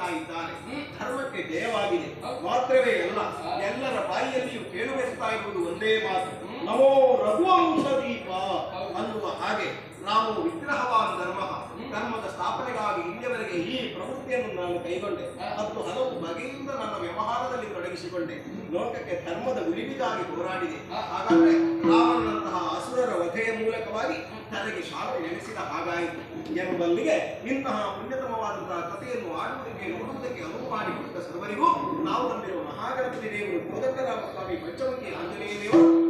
ಮಾಡುತ್ತಾ ಇದ್ದಾನೆ. ಧರ್ಮಕ್ಕೆ ಜಯವಾಗಿದೆ. ಮಾತ್ರವೇ ಅಲ್ಲ, ಎಲ್ಲರ ಬಾಯಿಯಲ್ಲಿಯೂ ಕೇಳುವೆತ್ತಾ ಇರುವುದು ಒಂದೇ ಮಾತು, ನಮೋ ರಘುವಂಶ ದೀಪ ಅನ್ನುವ ಹಾಗೆ ನಾವು ವಿಗ್ರಹವಾದ ಧರ್ಮದ ಸ್ಥಾಪನೆಗಾಗಿ ಇಲ್ಲಿಯವರೆಗೆ ಈ ಪ್ರವೃತ್ತಿಯನ್ನು ನಾನು ಕೈಗೊಂಡೆ ಮತ್ತು ಹಲವು ಬಗೆಯಿಂದ ನನ್ನ ವ್ಯವಹಾರದಲ್ಲಿ ತೊಡಗಿಸಿಕೊಂಡೆ. ಲೋಕಕ್ಕೆ ಧರ್ಮದ ಉಳಿವಿಗಾಗಿ ಹೋರಾಡಿದೆ. ಹಾಗಾದ್ರೆ ರಾವಣನಂತಹ ಅಸುರರ ವಧೆಯ ಮೂಲಕವಾಗಿ ತನಗೆ ಶಾಲೆ ನೆಲೆಸಿದ ಹಾಗಾಯಿತು ಎಂಬಲ್ಲಿಗೆ ಇಂತಹ ಪುಣ್ಯತಮವಾದಂತಹ ಕಥೆಯನ್ನು ಆಡುವುದಕ್ಕೆ ನೋಡುವುದಕ್ಕೆ ಅನುವು ಮಾಡಿಕೊಟ್ಟ ಸರ್ವರಿಗೂ ನಾವು ನಂಬಿರುವ ಮಹಾಗಣಪತಿ ದೇವರು, ಕೋದಂಡರಾಮ ಸ್ವಾಮಿ, ಪಂಚಮುಖಿ ಆಂಜನೇಯ ದೇವರು